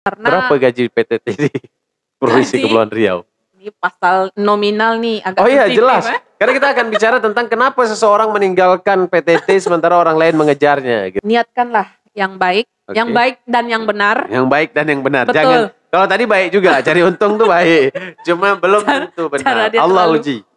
Berapa gaji PTT di Provinsi Kepulauan Riau? Ini pasal nominal nih agak Oh iya jelas. Karena kita akan bicara tentang kenapa seseorang meninggalkan PTT sementara orang lain mengejarnya. Gitu. Niatkanlah yang baik, yang baik dan yang benar. Yang baik dan yang benar. Betul. Jangan. Kalau tadi baik juga, cari untung tuh baik. Cuma belum tentu benar. Allah uji.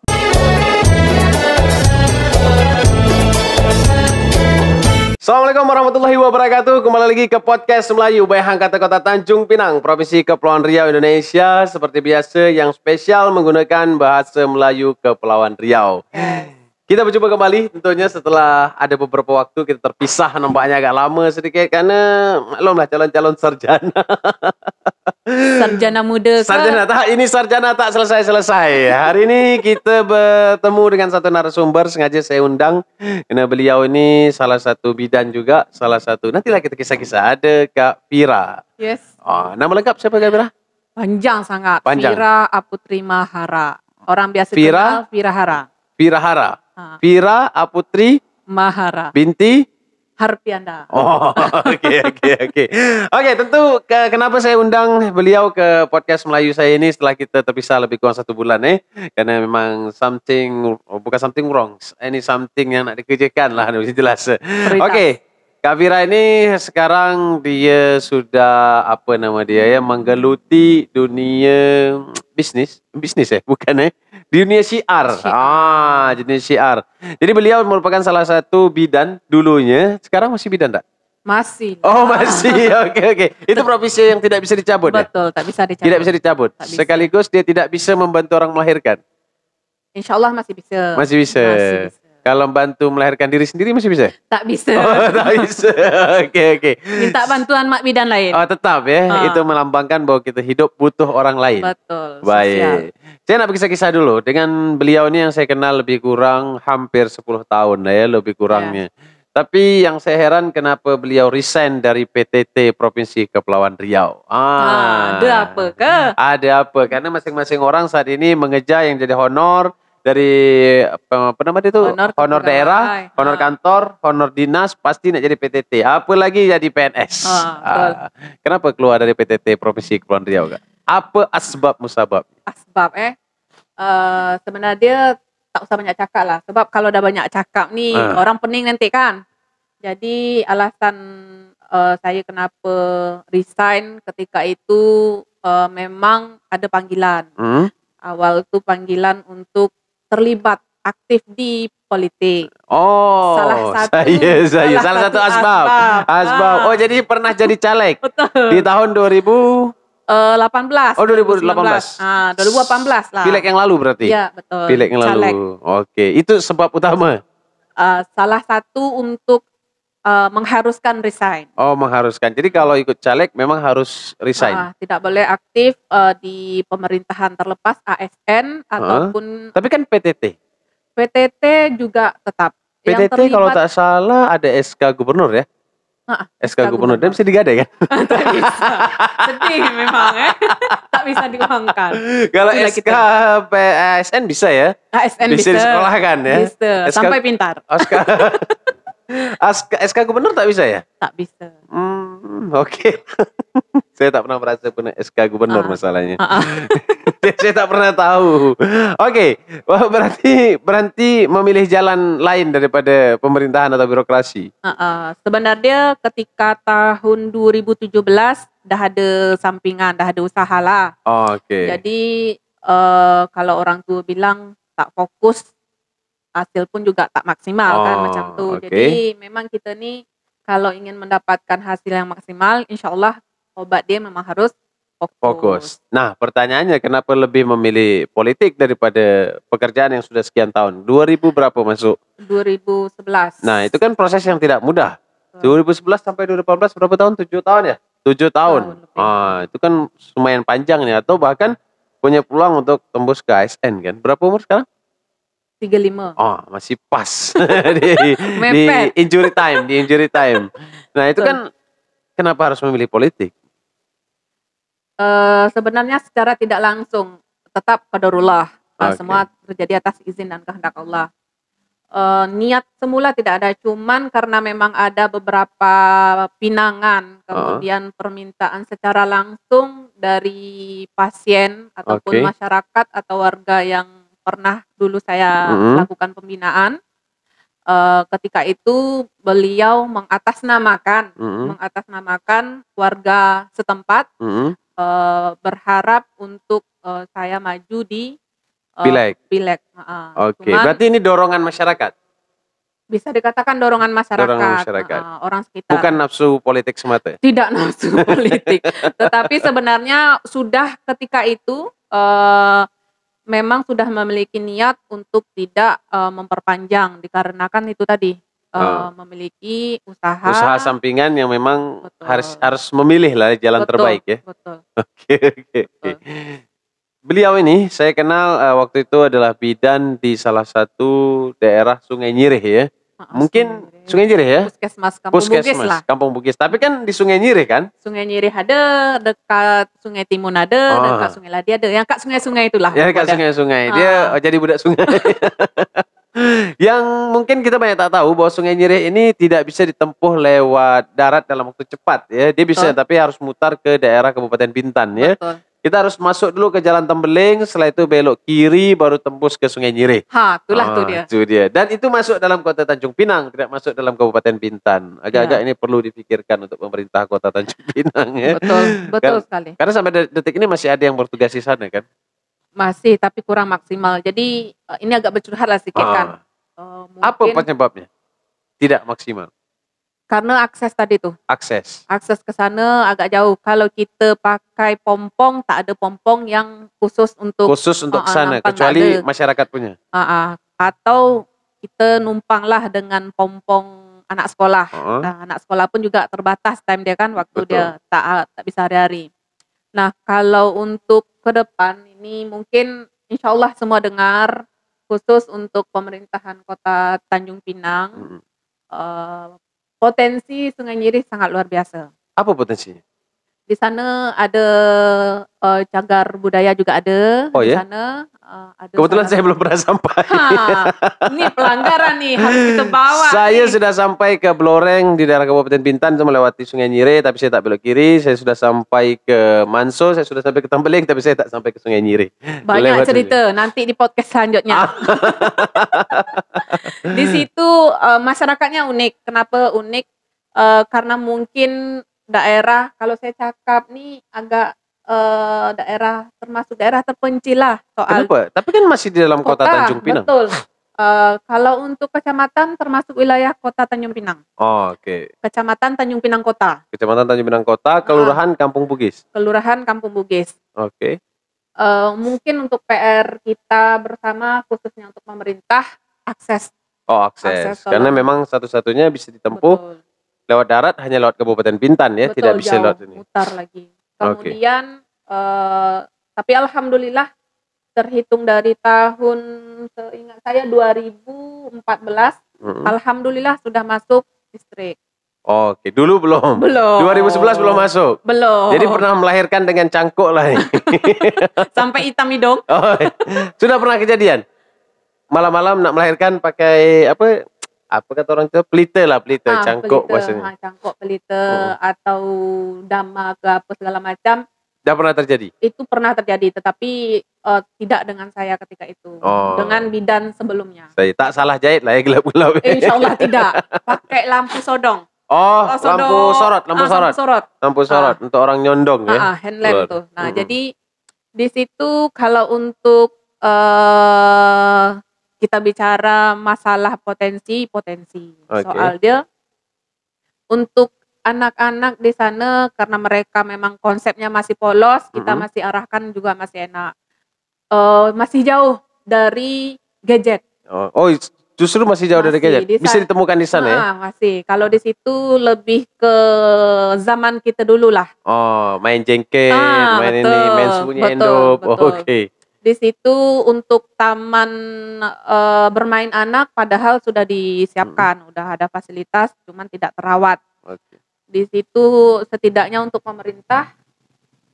Assalamualaikum warahmatullahi wabarakatuh. Kembali lagi ke podcast Melayu Bayang Kata Kota Tanjung Pinang, Provinsi Kepulauan Riau, Indonesia. Seperti biasa yang spesial menggunakan bahasa Melayu Kepulauan Riau. Kita berjumpa kembali tentunya setelah ada beberapa waktu kita terpisah, nampaknya agak lama sedikit karena maklumlah calon-calon sarjana. Sarjana muda. Sarjana tak, ini sarjana tak selesai-selesai. Hari ini kita bertemu dengan satu narasumber, sengaja saya undang karena beliau ini salah satu bidan juga, salah satu. Nantilah kita kisah-kisah. Ada Kak Fira. Yes. Oh, nama lengkap siapa Kak Fira? Panjang sangat. Panjang. Fira Aputri Mahara. Orang biasa Fira? kenal Fira Hara. Fira Hara. Fira Aputri Mahara. binti Harpianda. Oh, oke. Oke, tentu kenapa saya undang beliau ke podcast Melayu saya ini setelah kita terpisah lebih kurang 1 bulan karena memang bukan something wrong, ini something yang nak dikerjakan lah, jelas. Oke, Kak Fira ini sekarang dia sudah menggeluti dunia bisnis bukan dunia syiar. Dunia syiar. Jadi beliau merupakan salah satu bidan dulunya. Sekarang masih bidan tak? Masih. Oh masih, oke. Itu profesi yang tidak bisa dicabut. Betul, tak bisa dicabut. Tidak bisa dicabut. Sekaligus dia tidak bisa membantu orang melahirkan. Insya Allah masih bisa. Masih bisa. Kalau bantu melahirkan diri sendiri masih bisa? Tak bisa. Oh, tak bisa. Oke. Minta bantuan mak bidan lain. Oh, tetap ya. Itu melambangkan bahwa kita hidup butuh orang lain. Betul. Baik. Saya nak berkisah-kisah dulu. Dengan beliau ini yang saya kenal lebih kurang hampir 10 tahun lebih kurangnya. Tapi yang saya heran kenapa beliau resign dari PTT Provinsi Kepulauan Riau. Ada apa ke? Ada apa? Karena masing-masing orang saat ini mengejar yang jadi honor dari honor daerah, honor kantor, honor dinas, pasti nak jadi PTT. Apalagi jadi PNS. Kenapa keluar dari PTT Provinsi Kepulauan Riau, Kak? Apa asbab musabab? Asbab sebenarnya dia tak usah banyak cakap lah. Sebab kalau dah banyak cakap nih orang pening nanti kan. Jadi alasan saya kenapa resign ketika itu memang ada panggilan. Awal tu panggilan untuk terlibat aktif di politik. Oh, salah satu asbab. Oh, jadi pernah jadi caleg. Betul. Di tahun 2018. Oh, 2018. 2018 lah. Pileg yang lalu berarti? Iya, betul. Pileg yang lalu. Caleg. Oke, itu sebab utama. Salah satu untuk mengharuskan resign. Oh, mengharuskan. Jadi kalau ikut caleg memang harus resign. Tidak boleh aktif di pemerintahan terlepas ASN ataupun. Tapi kan PTT. PTT juga tetap. PTT kalau tak salah ada SK Gubernur ya. SK Gubernur. Dan bisa digadai kan? Tak bisa. Sedih memang tak bisa diuangkan. Kalau SK PSN bisa ya? ASN bisa disekolahkan ya? Bisa. Sampai pintar. SK Gubernur tak bisa ya? Tak bisa. Oke. Saya tak pernah merasa punya SK Gubernur masalahnya. Saya tak pernah tahu. Oke. Wah, berarti memilih jalan lain daripada pemerintahan atau birokrasi. Sebenarnya ketika tahun 2017 dah ada sampingan, dah ada usaha lah. Oke. Jadi kalau orang tua bilang tak fokus, hasil pun juga tak maksimal kan macam tu. Jadi memang kita ni kalau ingin mendapatkan hasil yang maksimal, insya Allah obat dia memang harus fokus. Nah, pertanyaannya kenapa lebih memilih politik daripada pekerjaan yang sudah sekian tahun? 2000 berapa masuk? 2011. Nah, itu kan proses yang tidak mudah. 2011 sampai 2018 berapa tahun? 7 tahun ya? 7 tahun. Itu kan lumayan panjang ya. Atau bahkan punya peluang untuk tembus ke ASN kan. Berapa umur sekarang? 35. Masih pas di injury time. Nah, itu kan kenapa harus memilih politik? Sebenarnya secara tidak langsung tetap qadarullah. Semua terjadi atas izin dan kehendak Allah. niat semula tidak ada, cuman karena memang ada beberapa pinangan, kemudian permintaan secara langsung dari pasien ataupun Oke. masyarakat atau warga yang pernah dulu saya lakukan pembinaan. Ketika itu beliau mengatasnamakan warga setempat, berharap untuk saya maju di Pileg. Oke, Cuman berarti ini dorongan masyarakat. bisa dikatakan dorongan masyarakat, orang sekitar. Bukan nafsu politik semata. Tidak nafsu politik, tetapi sebenarnya sudah ketika itu memang sudah memiliki niat untuk tidak memperpanjang, dikarenakan itu tadi memiliki usaha sampingan yang memang Betul. harus memilih lah jalan terbaik ya. Betul. Oke. Beliau ini saya kenal waktu itu adalah bidan di salah satu daerah Sungai Nyirih ya. Mungkin Sungai Nyirih ya? Puskesmas lah. Kampung Bugis. Tapi kan di Sungai Nyirih kan? Sungai Nyirih ada, dekat Sungai Timun ada, dekat Sungai Ladi ada. Yang kak sungai-sungai itulah. Ya dekat sungai-sungai. Dia jadi budak sungai. Yang mungkin kita banyak tak tahu bahwa Sungai Nyirih ini tidak bisa ditempuh lewat darat dalam waktu cepat ya. Dia bisa tapi harus mutar ke daerah Kabupaten Bintan ya. Betul. Kita harus masuk dulu ke Jalan Tembeling, setelah itu belok kiri baru tembus ke Sungai Nyirih. Itulah tuh dia. Itu dia. Dan itu masuk dalam Kota Tanjung Pinang, tidak masuk dalam Kabupaten Bintan. Agak-agak ini perlu dipikirkan untuk pemerintah Kota Tanjung Pinang ya. Betul sekali. Karena sampai detik ini masih ada yang bertugas di sana kan? Masih, tapi kurang maksimal. Jadi ini agak bercurhat lah sedikit kan. Apa penyebabnya? Tidak maksimal. Karena akses tadi tuh. Akses ke sana agak jauh. Kalau kita pakai pompong, tak ada pompong yang khusus untuk sana, kecuali masyarakat punya. Atau kita numpanglah dengan pompong anak sekolah. Nah, anak sekolah pun juga terbatas time dia kan, waktu dia tak bisa hari-hari. Nah, kalau untuk ke depan ini mungkin insya Allah semua dengar, khusus untuk pemerintahan Kota Tanjung Pinang, potensi Sungai Nyirih sangat luar biasa. Apa potensinya? Di sana ada cagar budaya juga ada. Oh di ya? sana ada. Kebetulan saya belum pernah sampai. Ini pelanggaran nih, harus kita bawa. Saya sudah sampai ke Bloreng di daerah Kabupaten Bintan, itu melewati Sungai Nyirih, tapi saya tak belok kiri. Saya sudah sampai ke Manso, saya sudah sampai ke Tembeling, tapi saya tak sampai ke Sungai Nyirih. Banyak cerita nanti di podcast selanjutnya. Di situ masyarakatnya unik. Kenapa unik? Karena mungkin daerah, kalau saya cakap nih agak daerah, termasuk daerah terpencil lah soal. Kenapa? Tapi kan masih di dalam Kota Tanjung Pinang. Betul. Kalau untuk kecamatan termasuk wilayah Kota Tanjung Pinang. Oke. Kecamatan Tanjung Pinang Kota. Kecamatan Tanjung Pinang Kota, Kelurahan Kampung Bugis. Kelurahan Kampung Bugis. Oke. Mungkin untuk PR kita bersama, khususnya untuk pemerintah, akses. Akses. Karena memang satu-satunya bisa ditempuh lewat darat hanya lewat Kabupaten Bintan ya, tidak bisa jauh, lewat ini. Mutar lagi. Kemudian tapi alhamdulillah terhitung dari tahun, seingat saya 2014, alhamdulillah sudah masuk distrik. Oke, dulu belum. 2011 belum masuk. Belum. Jadi pernah melahirkan dengan cangkuk lah ini. Sampai hitam hidung. Sudah pernah kejadian? Malam-malam nak melahirkan pakai apa kata orang itu, pelita, cangkuk maksudnya. Cangkuk, pelita, atau dama ke apa segala macam. Dah pernah terjadi? Itu pernah terjadi, tetapi tidak dengan saya ketika itu. Dengan bidan sebelumnya. Saya tak salah jahit lah ya, gelap-gelap. Insya Allah tidak. Pakai lampu sodong. Lampu sorot untuk orang nyondong ya. Hand lamp tuh. Nah, jadi di situ kalau untuk kita bicara masalah potensi. Soal dia untuk anak-anak di sana, karena mereka memang konsepnya masih polos, kita masih arahkan juga masih enak. Masih jauh dari gadget. Justru masih jauh dari gadget. Bisa ditemukan di sana ya? Masih. Kalau di situ lebih ke zaman kita dulu lah. Main jengket, main sembunyi endop. Oke. Di situ untuk taman bermain anak padahal sudah disiapkan, udah ada fasilitas, cuman tidak terawat. Di situ setidaknya untuk pemerintah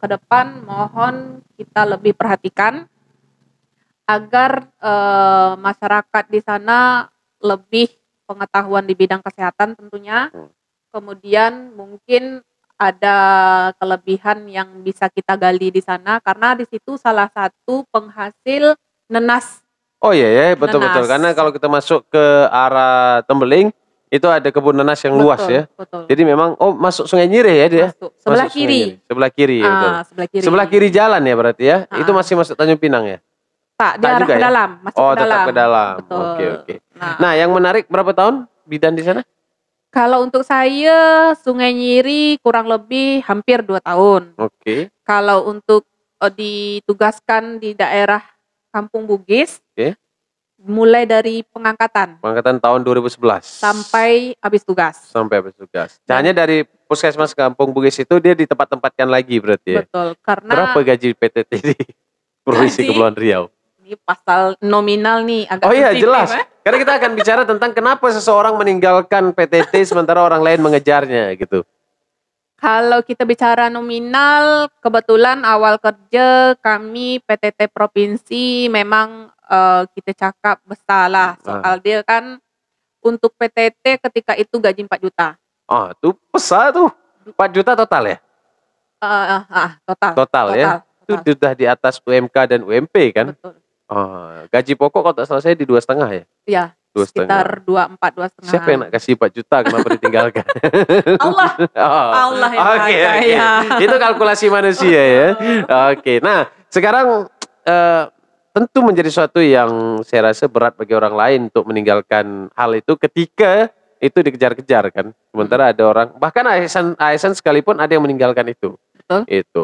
ke depan mohon kita lebih perhatikan agar masyarakat di sana lebih pengetahuan di bidang kesehatan tentunya. Kemudian mungkin ada kelebihan yang bisa kita gali di sana karena di situ salah satu penghasil nenas. Oh iya ya, betul-betul. Nenas. Karena kalau kita masuk ke arah Tembeling, itu ada kebun nanas yang luas ya. Betul. Jadi memang, masuk Sungai Nyirih ya dia? Masuk. Sebelah Masuk kiri. Sebelah kiri ya, betul. Sebelah kiri. Sebelah kiri jalan ya berarti ya? Itu masih masuk Tanjung Pinang ya? Tak, dia arah juga ke ya? dalam. Masuk ke dalam. Tetap ke dalam. Betul. Oke. Nah, yang menarik berapa tahun bidan di sana? Kalau untuk saya, Sungai Nyirih kurang lebih hampir 2 tahun. Oke. Kalau untuk ditugaskan di daerah Kampung Bugis, mulai dari pengangkatan tahun 2011 sampai habis tugas. Hanya dari Puskesmas Kampung Bugis itu dia ditempatkan lagi berarti ya? Betul, karena berapa gaji PTT di Provinsi Kepulauan Riau? Ini pasal nominal nih agak Oh iya, sensitif, jelas. Karena kita akan bicara tentang kenapa seseorang meninggalkan PTT sementara orang lain mengejarnya gitu. Kalau kita bicara nominal, kebetulan awal kerja kami PTT Provinsi memang kita cakap besar lah. Soal dia kan untuk PTT ketika itu gaji 4 juta. Itu besar tuh. 4 juta total ya? Total ya? Itu sudah di atas UMK dan UMP kan? Betul. Gaji pokok kalau tak salah saya di 2,5 ya? Iya. Sekitar 24, 2,5. Siapa yang nak kasih 4 juta kenapa ditinggalkan? Allah. Allah yang kaya. Itu kalkulasi manusia ya. Oke. Nah, sekarang tentu menjadi suatu yang saya rasa berat bagi orang lain untuk meninggalkan hal itu ketika itu dikejar-kejar kan. Sementara ada orang, bahkan ASN sekalipun ada yang meninggalkan itu. Betul. Itu.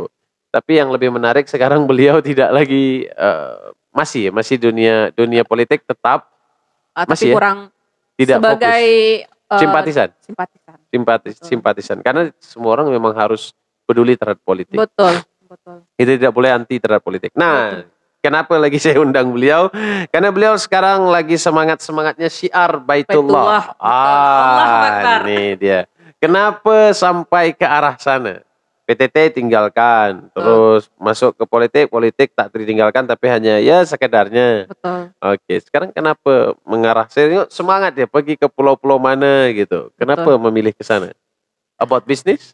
Tapi yang lebih menarik sekarang beliau tidak lagi masih dunia politik tetap. Tapi kurang tidak sebagai simpatisan. Karena semua orang memang harus peduli terhadap politik. Betul. Itu tidak boleh anti terhadap politik. Nah, kenapa lagi saya undang beliau? Karena beliau sekarang lagi semangatnya syiar Baitullah. Ini dia. Kenapa sampai ke arah sana? PTT tinggalkan, terus masuk ke politik tak ditinggalkan tapi hanya ya sekedarnya. Betul. Oke, sekarang kenapa mengarah? Saya semangat ya pergi ke pulau-pulau mana gitu. Kenapa memilih ke sana? About business?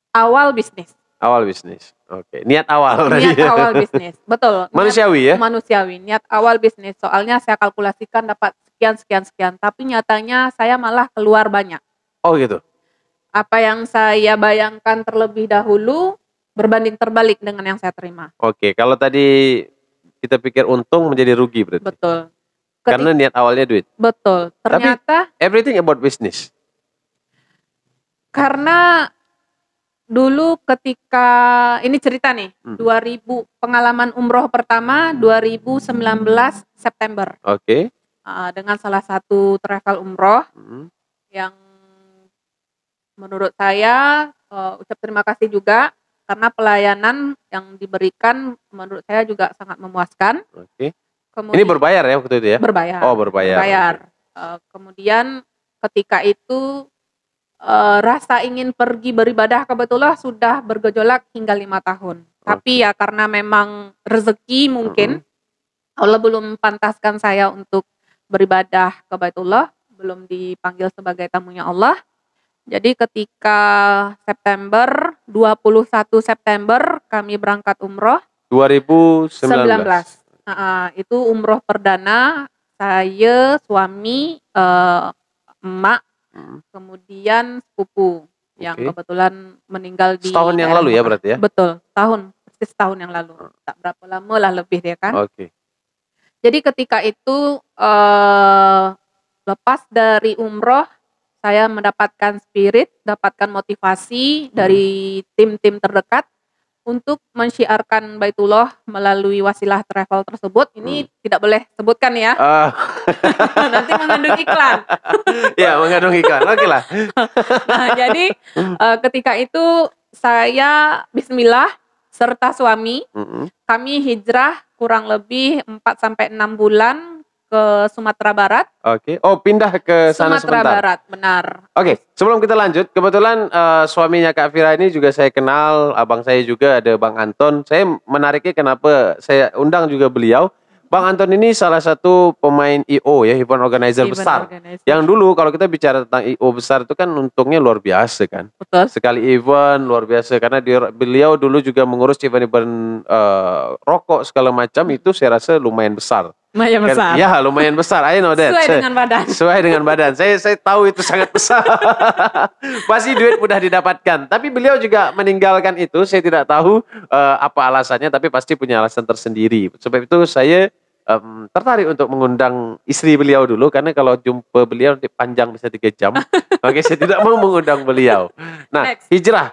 Awal bisnis. Oke. Niat awal. Awal bisnis. Betul. Manusiawi ya? Manusiawi. Niat awal bisnis. Soalnya saya kalkulasikan dapat sekian. Tapi nyatanya saya malah keluar banyak. Oh gitu? Apa yang saya bayangkan terlebih dahulu berbanding terbalik dengan yang saya terima. Oke. Kalau tadi kita pikir untung menjadi rugi berarti? Betul. Karena niat awalnya duit? Betul. Ternyata... Tapi everything about business? Karena... Dulu ketika, ini cerita nih, 2000 pengalaman umroh pertama 2019 September. Oke. Dengan salah satu travel umroh yang menurut saya ucap terima kasih juga karena pelayanan yang diberikan menurut saya juga sangat memuaskan. Oke. Ini berbayar ya waktu itu ya? Berbayar. Oh, berbayar. Kemudian ketika itu rasa ingin pergi beribadah kebetulan sudah bergejolak hingga 5 tahun. Tapi ya karena memang rezeki mungkin Allah belum pantaskan saya untuk beribadah ke Baitullah, belum dipanggil sebagai tamunya Allah. Jadi ketika September, 21 September kami berangkat umroh. 2019. Itu umroh perdana saya, suami, emak, kemudian sepupu yang kebetulan meninggal di setahun yang lalu ya berarti ya? Betul, persis tahun yang lalu. Tak berapa lama lah lebih dia kan. Oke. Jadi ketika itu lepas dari umroh saya mendapatkan spirit, dapatkan motivasi dari tim-tim terdekat untuk mensyiarkan Baitullah melalui wasilah travel tersebut. Ini tidak boleh sebutkan ya. Nanti mengandung iklan. Ya, mengandung iklan. Oke lah. Nah, jadi ketika itu saya bismillah serta suami kami hijrah kurang lebih 4-6 bulan ke Sumatera Barat. Oke. Oh, pindah ke sana Sumatera sebentar. Barat, benar. Oke, sebelum kita lanjut, kebetulan suaminya Kak Fira ini juga saya kenal, abang saya juga ada Bang Anton. Saya menariknya kenapa saya undang juga beliau. Bang Anton ini salah satu pemain IO ya, event organizer besar. Yang dulu kalau kita bicara tentang IO besar itu kan untungnya luar biasa kan. Betul. Sekali event luar biasa karena beliau dulu juga mengurus event-event rokok segala macam itu saya rasa lumayan besar. Lumayan besar. Ya, lumayan besar. I know that. Sesuai dengan badan. Sesuai dengan badan. Saya tahu itu sangat besar. Pasti duit mudah didapatkan. Tapi beliau juga meninggalkan itu. Saya tidak tahu apa alasannya, tapi pasti punya alasan tersendiri. Sebab itu saya tertarik untuk mengundang istri beliau dulu, karena kalau jumpa beliau nanti panjang bisa 3 jam. Oke, saya tidak mau mengundang beliau. Nah, Next. hijrah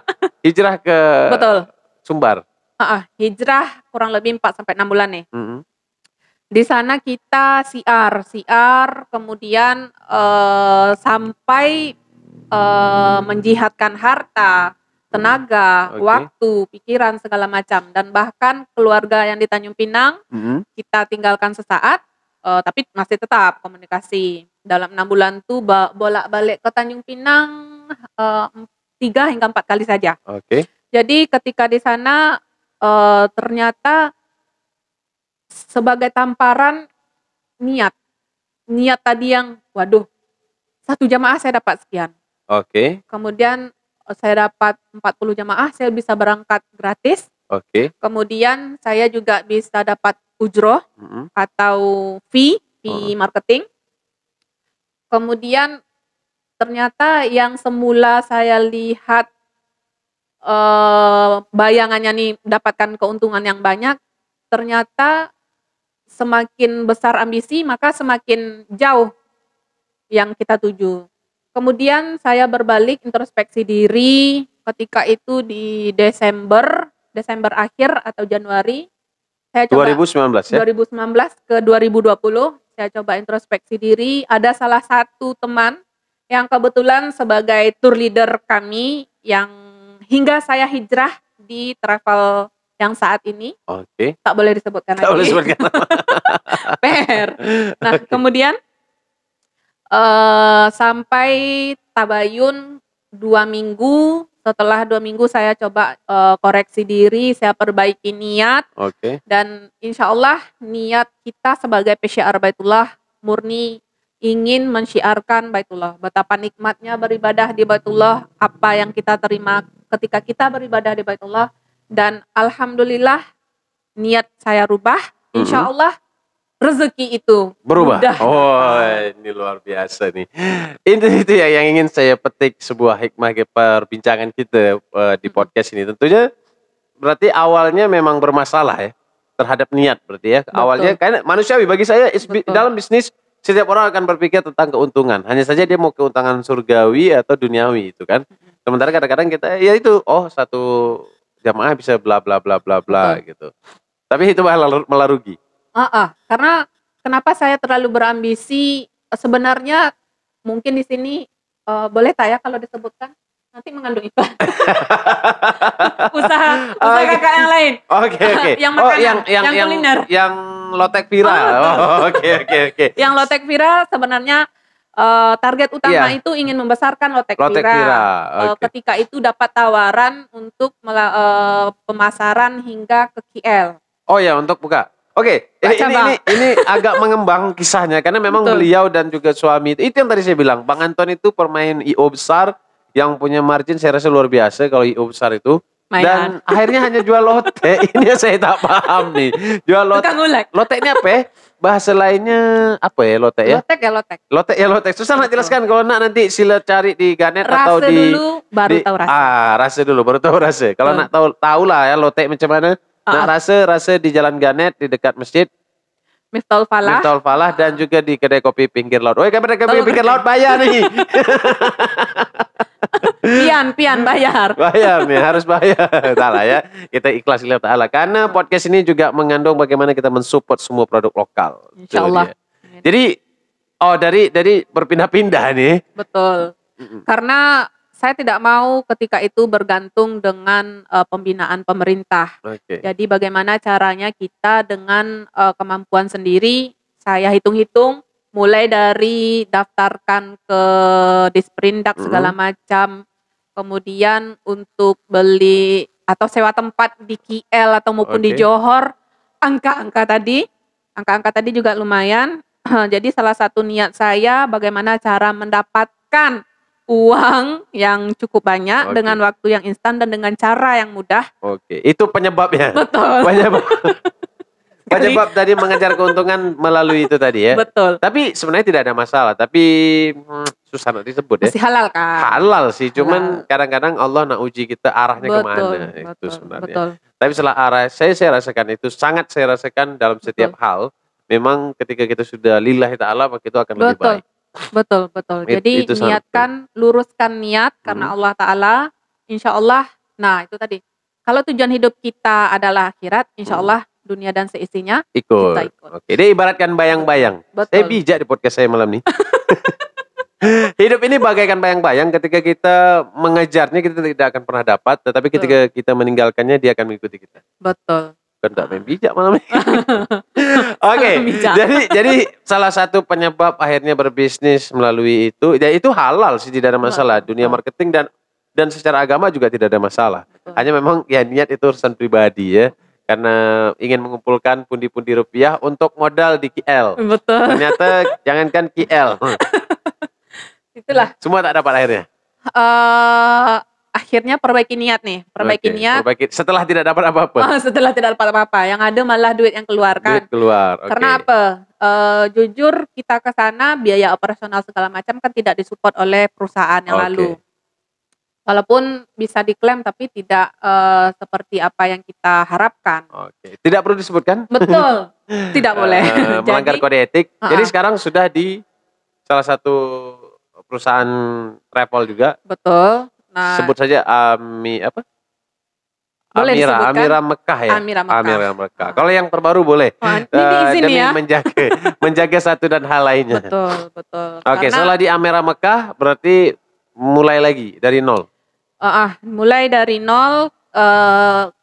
ke Betul. Sumbar. Hijrah kurang lebih 4 sampai 6 bulan nih. Mm-hmm. Di sana kita siar, kemudian sampai menjihadkan harta, tenaga, waktu, pikiran, segala macam. Dan bahkan keluarga yang di Tanjung Pinang, kita tinggalkan sesaat, tapi masih tetap komunikasi. Dalam 6 bulan itu bolak-balik ke Tanjung Pinang 3 hingga 4 kali saja. Jadi ketika di sana ternyata sebagai tamparan niat tadi yang waduh, 1 jamaah saya dapat sekian. Kemudian saya dapat 40 jamaah, saya bisa berangkat gratis. Kemudian saya juga bisa dapat ujroh atau fee marketing. Kemudian ternyata yang semula saya lihat bayangannya nih dapatkan keuntungan yang banyak, ternyata semakin besar ambisi maka semakin jauh yang kita tuju. Kemudian saya berbalik introspeksi diri ketika itu di Desember akhir atau Januari. Saya coba 2019 ya? 2019 ke 2020 saya coba introspeksi diri. Ada salah satu teman yang kebetulan sebagai tour leader kami yang hingga saya hijrah di travel yang saat ini. Tak boleh disebutkan lagi. Tak boleh disebutkan. PR. Nah, kemudian sampai tabayun 2 minggu. Setelah 2 minggu saya coba koreksi diri, saya perbaiki niat. Dan insya Allah niat kita sebagai PCR Baitullah murni ingin mensyiarkan Baitullah. Betapa nikmatnya beribadah di Baitullah, apa yang kita terima ketika kita beribadah di Baitullah. Dan alhamdulillah niat saya rubah, insya Allah rezeki itu berubah. Mudah. Ini luar biasa nih. Itu ya yang ingin saya petik, sebuah hikmah perbincangan kita di podcast ini. Tentunya berarti awalnya memang bermasalah ya terhadap niat berarti ya. Betul. Awalnya karena manusiawi bagi saya dalam bisnis setiap orang akan berpikir tentang keuntungan. Hanya saja dia mau keuntungan surgawi atau duniawi itu kan. Sementara kadang-kadang kita ya itu satu jamaah bisa bla bla bla bla bla gitu. Tapi itu malah rugi. Karena kenapa saya terlalu berambisi, sebenarnya mungkin di sini boleh tak ya kalau disebutkan nanti mengandung iklan. usaha kakak yang lain. Yang makanan, yang kuliner. Yang lotek viral. Yang lotek viral sebenarnya target utama itu ingin membesarkan lotek viral. Ketika itu dapat tawaran untuk pemasaran hingga ke KL. Untuk buka. Ini agak mengembang kisahnya karena memang beliau dan juga suami itu yang tadi saya bilang, Bang Anton itu pemain IO besar yang punya margin saya rasa luar biasa kalau IO besar itu. Dan akhirnya hanya jual lotek. Ini saya tak paham nih. Jual lotek. Lotek ini apa ya? Bahasa lainnya apa ya lotek ya? Lotek ya lotek. Susah nak jelaskan. Kalau nanti sila cari di Ganet atau di dulu baru tahu rasa. Rasa dulu baru tahu rasa. Kalau nak tahu lah ya lotek macam mana. Nah, rasa di Jalan Ganet di dekat masjid Miftahul Falah dan juga di kedai kopi pinggir laut. Kedai kopi pinggir laut bayar nih. Pian bayar. Bayar nih, harus bayar. Salah ya. Kita ikhlas lillahi ta'ala. Karena podcast ini juga mengandung bagaimana kita mensupport semua produk lokal. Insyaallah. Jadi dari berpindah-pindah nih. Betul. Karena saya tidak mau ketika itu bergantung dengan pembinaan pemerintah. Jadi bagaimana caranya kita dengan kemampuan sendiri, saya hitung-hitung mulai dari daftarkan ke Disperindak segala macam, kemudian untuk beli atau sewa tempat di KL atau maupun di Johor, angka-angka angka-angka tadi juga lumayan. Jadi salah satu niat saya bagaimana cara mendapatkan uang yang cukup banyak dengan waktu yang instan dan dengan cara yang mudah. Oke, itu penyebabnya. Betul. Penyebab tadi mengejar keuntungan melalui itu tadi ya. Betul. Tapi sebenarnya tidak ada masalah. Tapi susah nak disebut ya. Masih halal kan? Halal sih, cuman kadang-kadang Allah nak uji kita arahnya kemana. Itu sebenarnya. Betul. Tapi setelah arah saya rasakan itu, sangat saya rasakan dalam setiap hal. Memang ketika kita sudah lillahi ta'ala, maka itu akan lebih baik. Betul. Jadi niatkan, luruskan niat karena Allah Ta'ala. Insya Allah, nah itu tadi. Kalau tujuan hidup kita adalah akhirat, insya Allah dunia dan seisinya kita ikut. Oke, dia ibaratkan bayang-bayang. Saya bijak di podcast saya malam ini. Hidup ini bagaikan bayang-bayang, ketika kita mengejarnya kita tidak akan pernah dapat, tetapi ketika kita meninggalkannya dia akan mengikuti kita. Betul. Kan tak main bijak malam ini. Oke, jadi salah satu penyebab akhirnya berbisnis melalui itu, ya itu halal sih, tidak ada masalah. Dunia marketing dan secara agama juga tidak ada masalah. Hanya memang ya niat itu urusan pribadi ya. Karena ingin mengumpulkan pundi-pundi rupiah untuk modal di KL. Betul. Ternyata jangankan KL. Itulah. Semua tak dapat akhirnya. Akhirnya perbaiki niat nih. Niat. Setelah tidak dapat apa-apa. Setelah tidak dapat apa-apa. Yang ada malah duit yang keluar kan. Duit keluar. Karena apa? Jujur kita ke sana biaya operasional segala macam kan tidak disupport oleh perusahaan yang lalu. Walaupun bisa diklaim tapi tidak seperti apa yang kita harapkan. Tidak perlu disebutkan? Betul. Tidak boleh. Melanggar kode etik. Jadi sekarang sudah di salah satu perusahaan travel juga. Betul. Nah, sebut saja Amira Mekah ya. Amira Mekah. Kalau yang terbaru boleh. Demi menjaga satu dan hal lainnya. Betul. Oke, setelah di Amira Mekah berarti mulai lagi dari nol. Mulai dari nol.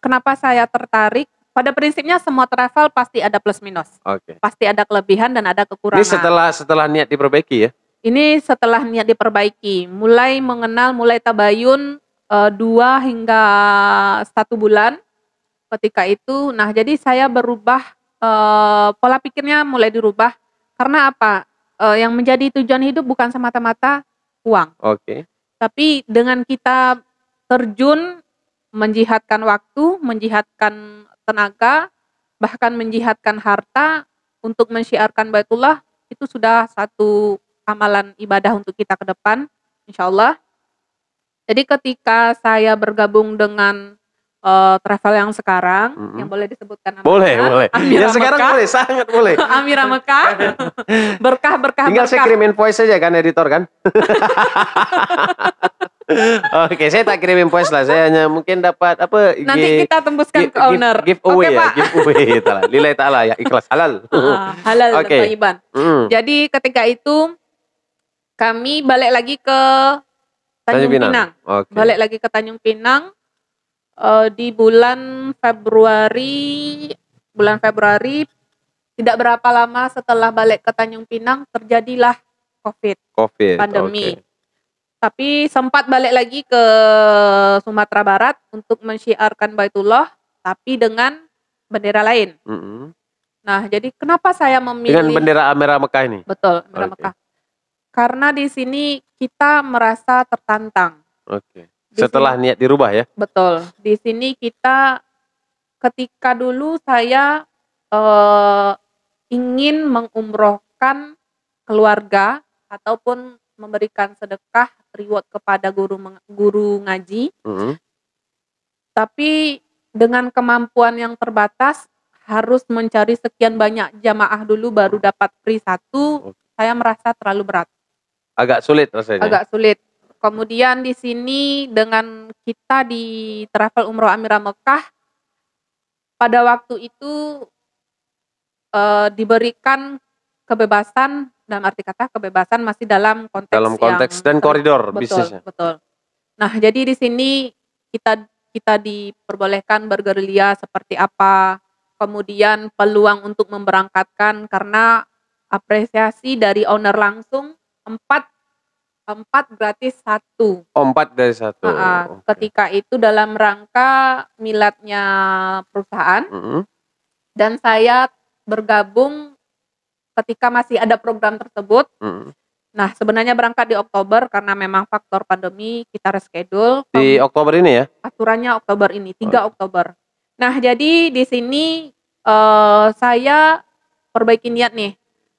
Kenapa saya tertarik? Pada prinsipnya semua travel pasti ada plus minus. Pasti ada kelebihan dan ada kekurangan. Ini setelah niat diperbaiki ya? Ini setelah niat diperbaiki, mulai mengenal, mulai tabayun 2 hingga 1 bulan ketika itu. Nah, jadi saya berubah, pola pikirnya mulai dirubah. Karena apa? Yang menjadi tujuan hidup bukan semata-mata uang. Tapi dengan kita terjun, menjihadkan waktu, menjihadkan tenaga, bahkan menjihadkan harta untuk mensyiarkan Baitullah, itu sudah satu amalan ibadah untuk kita ke depan, insya Allah. Jadi ketika saya bergabung dengan travel yang sekarang, yang boleh disebutkan namanya. Boleh. Amira sekarang Mekah. boleh, sangat boleh. Amira Mekah. Berkah. Tinggal saya kirim invoice saja kan, editor kan. Oke, saya tak kirim invoice lah. Saya hanya mungkin dapat apa? Nanti kita tembuskan ke owner. Giveaway ya, giveaway. Lillahi ta'ala ya, ikhlas halal. Halal dan thayyiban. Jadi ketika itu kami balik lagi ke Tanjung Pinang. Balik lagi ke Tanjung Pinang di bulan Februari. Tidak berapa lama setelah balik ke Tanjung Pinang terjadilah COVID pandemi. Tapi sempat balik lagi ke Sumatera Barat untuk mensyiarkan Baitullah, tapi dengan bendera lain. Nah, jadi kenapa saya memilih dengan bendera Amira Mekah ini? Betul, Amira Mekah. Karena di sini kita merasa tertantang. Setelah niat dirubah ya? Betul. Di sini kita, ketika dulu saya ingin mengumrohkan keluarga ataupun memberikan sedekah reward kepada guru ngaji. Tapi dengan kemampuan yang terbatas harus mencari sekian banyak jamaah dulu baru dapat free 1. Saya merasa terlalu berat. Agak sulit rasanya. Agak sulit. Kemudian di sini dengan kita di travel umroh Amira Mekah, pada waktu itu diberikan kebebasan, dalam arti kata kebebasan masih dalam konteks dan koridor bisnisnya. Betul. Nah, jadi di sini kita diperbolehkan bergerilya seperti apa, kemudian peluang untuk memberangkatkan karena apresiasi dari owner langsung 4 gratis 1. 4 dari 1. Ketika itu dalam rangka miladnya perusahaan. Dan saya bergabung ketika masih ada program tersebut. Nah, sebenarnya berangkat di Oktober karena memang faktor pandemi kita reschedule. Di Oktober ini ya? Aturannya Oktober ini, 3 Oktober. Nah, jadi di sini saya perbaiki niat nih.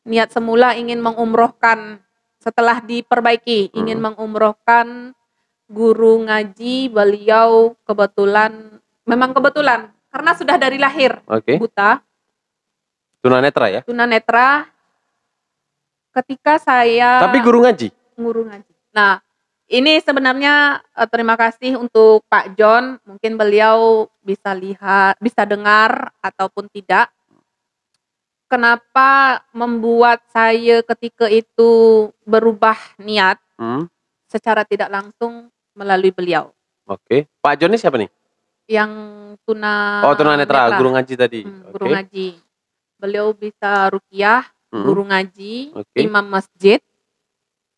Niat semula ingin mengumrohkan, setelah diperbaiki, ingin mengumrohkan guru ngaji beliau memang kebetulan, karena sudah dari lahir buta. Tunanetra ya? Tunanetra. Ketika saya... Tapi guru ngaji? Guru ngaji. Nah, ini sebenarnya terima kasih untuk Pak John. Mungkin beliau bisa lihat, bisa dengar ataupun tidak. Kenapa membuat saya ketika itu berubah niat secara tidak langsung melalui beliau. Pak John ini siapa nih? Yang tunanetra, guru ngaji tadi. Guru ngaji. Beliau bisa ruqyah, guru ngaji, imam masjid.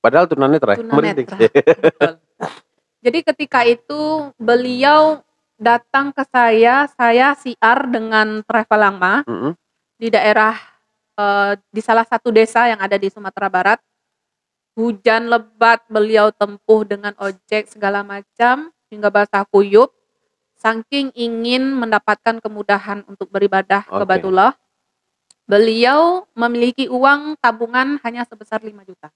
Padahal tunanetra. Betul. Jadi ketika itu beliau datang ke saya siar dengan travel lama di daerah di salah satu desa yang ada di Sumatera Barat. Hujan lebat beliau tempuh dengan ojek segala macam hingga basah kuyup. Saking ingin mendapatkan kemudahan untuk beribadah ke Baitullah, beliau memiliki uang tabungan hanya sebesar 5 juta.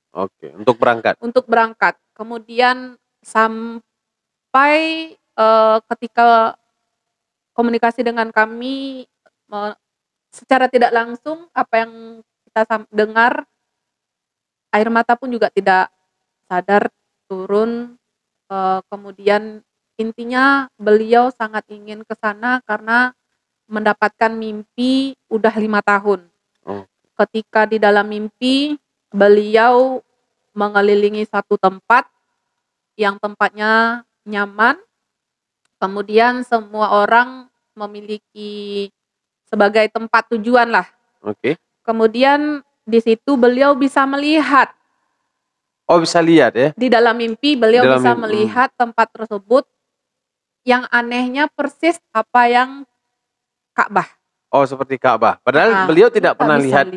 Untuk berangkat. Untuk berangkat. Kemudian sampai ketika komunikasi dengan kami secara tidak langsung, apa yang kita dengar, air mata pun juga tidak sadar turun. Kemudian intinya beliau sangat ingin ke sana karena mendapatkan mimpi udah 5 tahun. Ketika di dalam mimpi beliau mengelilingi satu tempat yang tempatnya nyaman, kemudian semua orang memiliki sebagai tempat tujuan lah. Kemudian di situ beliau bisa melihat. Bisa lihat ya? Di dalam mimpi beliau bisa melihat tempat tersebut. Yang anehnya persis apa yang Ka'bah. Seperti Ka'bah. Padahal beliau tidak pernah lihat.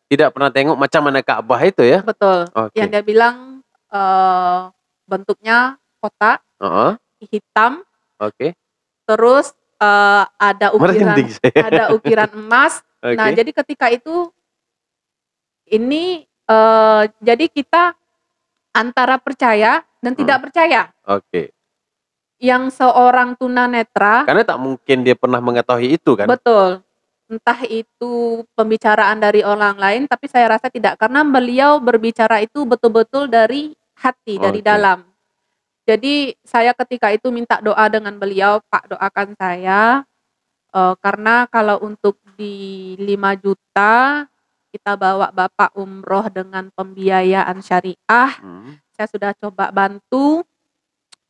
Tidak pernah tengok macam mana Ka'bah itu ya? Betul. Yang dia bilang bentuknya kotak, hitam. Terus ada ukiran emas. Nah, jadi ketika itu ini jadi kita antara percaya dan tidak percaya. Yang seorang tunanetra, karena tak mungkin dia pernah mengetahui itu kan? Betul. Entah itu pembicaraan dari orang lain, tapi saya rasa tidak, karena beliau berbicara itu betul-betul dari hati, dari dalam. Jadi saya ketika itu minta doa dengan beliau, Pak doakan saya, karena kalau untuk di 5 juta kita bawa Bapak umroh dengan pembiayaan syariah, saya sudah coba bantu,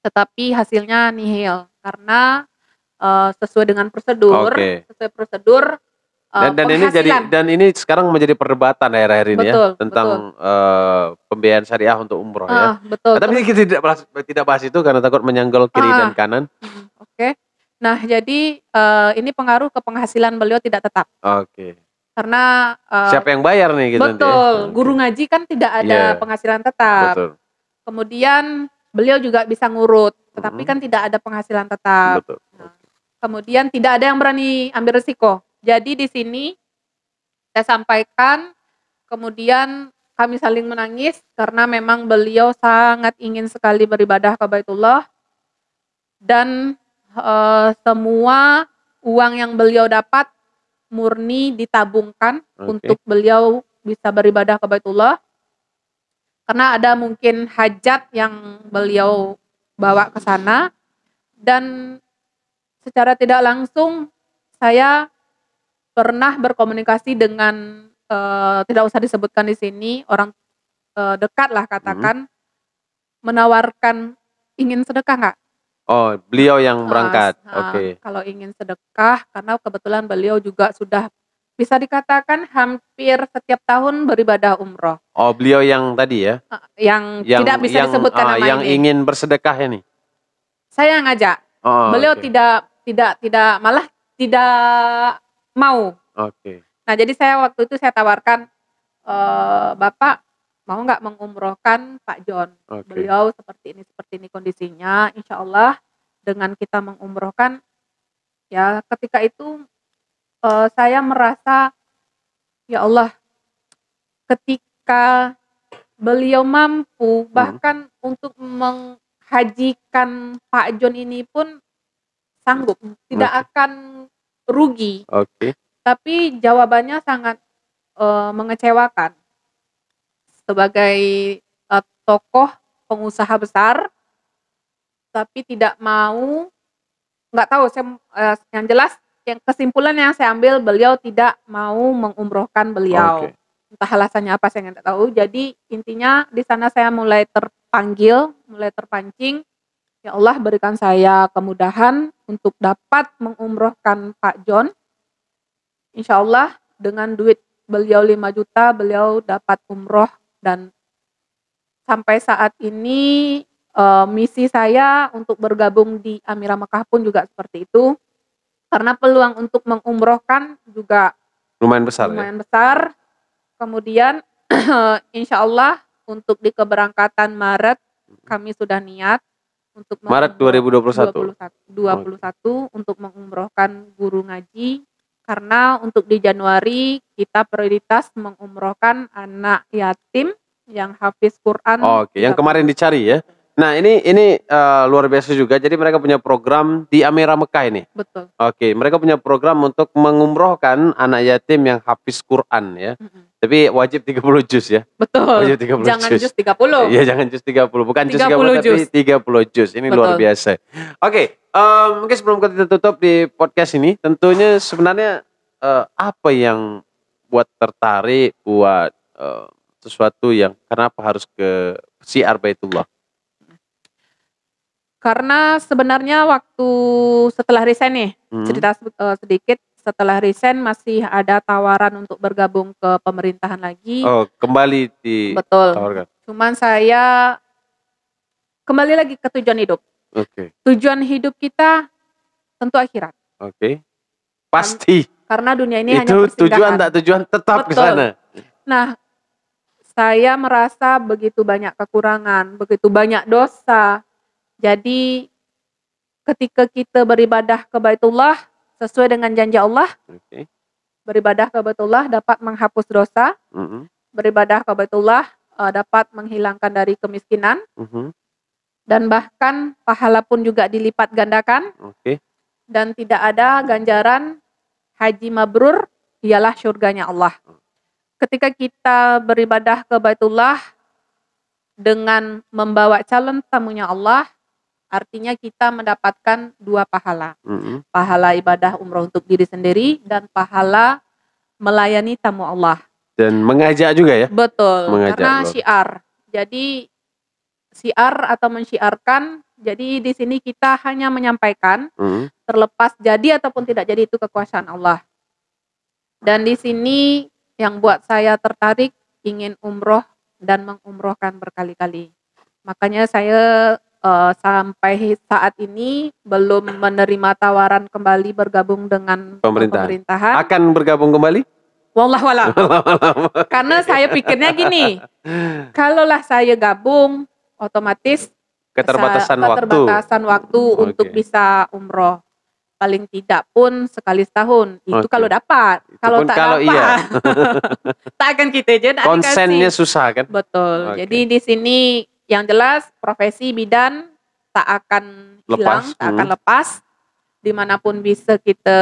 tetapi hasilnya nihil karena sesuai dengan prosedur, dan ini sekarang menjadi perdebatan akhir-akhir ini tentang pembiayaan syariah untuk umroh ya. Tapi kita tidak bahas itu karena takut menyanggol kiri dan kanan. Nah, jadi ini pengaruh ke penghasilan beliau tidak tetap. Karena siapa yang bayar nih gitu? Betul. Guru ngaji kan tidak ada penghasilan tetap. Kemudian beliau juga bisa ngurut, tetapi kan tidak ada penghasilan tetap. Kemudian tidak ada yang berani ambil resiko. Jadi di sini saya sampaikan, kemudian kami saling menangis karena memang beliau sangat ingin sekali beribadah ke Baitullah, dan semua uang yang beliau dapat murni ditabungkan untuk beliau bisa beribadah ke Baitullah. Karena ada mungkin hajat yang beliau bawa ke sana, dan secara tidak langsung saya pernah berkomunikasi dengan tidak usah disebutkan di sini, orang dekat lah katakan, menawarkan ingin sedekah nggak? Beliau yang berangkat. Kalau ingin sedekah, karena kebetulan beliau juga sudah bisa dikatakan hampir setiap tahun beribadah umroh. Beliau yang tadi ya? Yang tidak bisa disebutkan namanya. Yang ingin bersedekah ini? Saya ngajak. Beliau tidak malah tidak mau. Nah, jadi saya waktu itu saya tawarkan, "Bapak mau nggak mengumrohkan Pak John? Oke. Beliau seperti ini kondisinya, insya Allah dengan kita mengumrohkan." Ya ketika itu, saya merasa, ya Allah, ketika beliau mampu Mhm. bahkan untuk menghajikan Pak John ini pun sanggup, tidak Oke. akan rugi. Oke. Tapi jawabannya sangat, mengecewakan. Sebagai, tokoh pengusaha besar, tapi tidak mau, nggak tahu saya, yang jelas yang kesimpulan yang saya ambil beliau tidak mau mengumrohkan beliau. Oke. Entah alasannya apa saya nggak tahu. Jadi intinya di sana saya mulai terpanggil, mulai terpancing, ya Allah berikan saya kemudahan untuk dapat mengumrohkan Pak John. Insya Allah dengan duit beliau 5 juta beliau dapat umroh dan sampai saat ini, misi saya untuk bergabung di Amirah Mekah pun juga seperti itu. Karena peluang untuk mengumrohkan juga Lumayan besar ya? lumayan besar. Kemudian insya Allah untuk di keberangkatan Maret kami sudah niat untuk Maret 2021? 21 untuk mengumrohkan guru ngaji. Karena untuk di Januari kita prioritas mengumrohkan anak yatim yang hafiz Quran Oke, yang 30. kemarin dicari ya. Nah, ini luar biasa juga. Jadi mereka punya program di Amirah Mekah ini. Betul. Oke, mereka punya program untuk mengumrohkan anak yatim yang hafiz Quran ya. Tapi wajib 30 juz ya. Betul. Wajib 30 Jangan juz. juz 30. Iya, jangan juz 30. Bukan juz 30 30 tapi juz. 30 juz. Ini luar Betul. biasa. Oke, mungkin sebelum kita tutup di podcast ini, tentunya sebenarnya apa yang buat tertarik buat sesuatu yang kenapa harus ke Syiar Baitullah? Karena sebenarnya waktu setelah resign nih, cerita sedikit, setelah resign masih ada tawaran untuk bergabung ke pemerintahan lagi. Oh, kembali Betul. ditawarkan. Cuman saya kembali lagi ke tujuan hidup. Oke. Tujuan hidup kita tentu akhirat. Oke. Pasti. Karena dunia ini hanya Itu persinggahan. tujuan tak tujuan tetap ke Betul. sana. Nah, saya merasa begitu banyak kekurangan, begitu banyak dosa. Jadi ketika kita beribadah ke Baitullah sesuai dengan janji Allah, Oke. beribadah ke Baitullah dapat menghapus dosa, beribadah ke Baitullah dapat menghilangkan dari kemiskinan, dan bahkan pahala pun juga dilipat gandakan. Oke. Dan tidak ada ganjaran haji mabrur ialah surganya Allah. Ketika kita beribadah ke Baitullah dengan membawa calon tamunya Allah, artinya kita mendapatkan 2 pahala. Pahala ibadah umroh untuk diri sendiri dan pahala melayani tamu Allah. Dan mengajak juga ya? Betul, Mengajak karena loh. syiar. Jadi syiar atau mensyiarkan, jadi di sini kita hanya menyampaikan, terlepas jadi ataupun tidak jadi itu kekuasaan Allah. Dan di sini yang buat saya tertarik ingin umroh dan mengumrohkan berkali-kali. Makanya saya sampai saat ini belum menerima tawaran kembali bergabung dengan pemerintahan. Akan bergabung kembali? Wallahu a'lam. Karena saya pikirnya gini, kalaulah saya gabung, otomatis keterbatasan waktu untuk bisa umroh. Paling tidak pun sekali setahun. Itu kalau dapat. Kalau tak dapat, iya. tak akan kita aja. Konsennya susah kan? Betul. Jadi di sini yang jelas profesi bidan tak akan hilang, tak akan lepas. Dimanapun bisa kita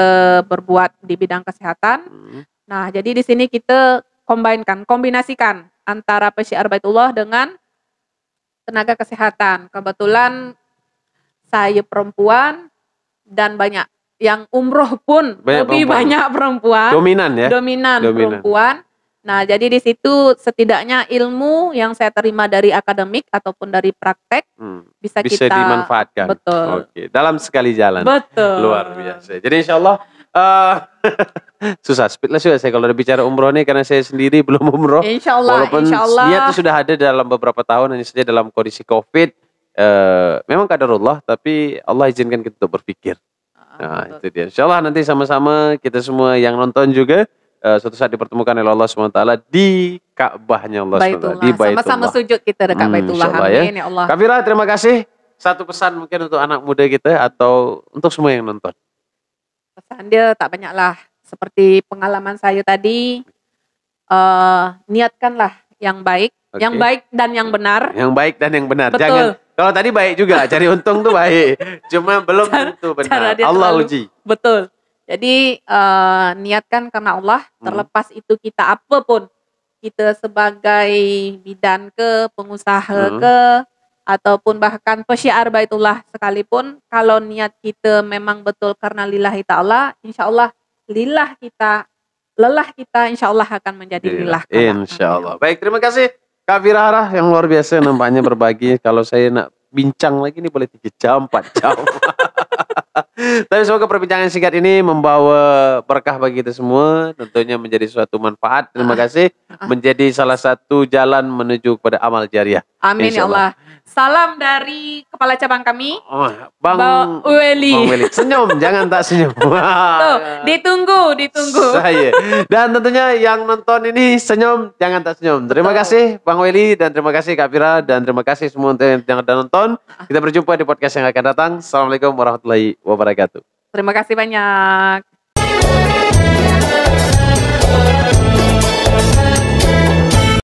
berbuat di bidang kesehatan. Nah, jadi di sini kita kombinasikan antara Syiar Baitullah dengan tenaga kesehatan. Kebetulan saya perempuan dan banyak yang umroh pun lebih banyak perempuan. Dominan ya? Dominan perempuan. Nah, jadi di situ setidaknya ilmu yang saya terima dari akademik ataupun dari praktek bisa kita dimanfaatkan. Betul. Oke, dalam sekali jalan. Betul. Luar biasa. Jadi insya Allah susah, speedless juga saya kalau udah bicara umroh nih karena saya sendiri belum umroh. Insya Allah. Walaupun niat itu sudah ada dalam beberapa tahun, hanya saja dalam kondisi COVID. Memang qadarullah, tapi Allah izinkan kita untuk berpikir. Nah, itu dia. Insya Allah nanti sama-sama kita semua yang nonton juga suatu saat dipertemukan oleh Allah SWT di Ka'bahnya Allah SWT, di Baitullah. Sama-sama sujud kita dekat Baitullah. Amin ya Allah. Kak Fira, terima kasih. Satu pesan mungkin untuk anak muda kita atau untuk semua yang nonton. Pesan dia tak banyak lah. Seperti pengalaman saya tadi, niatkanlah yang baik, yang baik dan yang benar. Yang baik dan yang benar. Betul. Jangan, kalau tadi baik juga, cari untung tuh baik. Cuma belum tentu benar. Allah uji. Betul. Jadi niatkan karena Allah, terlepas itu kita apapun. Kita sebagai bidan ke, pengusaha ke, ataupun bahkan pesyiar Baitullah sekalipun, kalau niat kita memang betul karena lillahi ta'ala, insya Allah lelah kita insya Allah akan menjadi lilah. Insya Allah. Baik, terima kasih Kak Fira Harah yang luar biasa nampaknya berbagi. Kalau saya nak bincang lagi nih boleh 3 jam, 4 jam. Tapi semoga perbincangan singkat ini membawa berkah bagi kita semua. Tentunya menjadi suatu manfaat. Terima kasih. Menjadi salah satu jalan menuju kepada amal jariah. Amin ya Allah. Salam dari kepala cabang kami, Bang Weli. Bang Weli. Senyum, jangan tak senyum. Tuh, ditunggu. Saya. Dan tentunya yang nonton ini senyum, jangan tak senyum. Terima kasih Bang Weli dan terima kasih Kak Fira dan terima kasih semua yang sudah nonton. Kita berjumpa di podcast yang akan datang. Assalamualaikum warahmatullahi wabarakatuh. Terima kasih banyak.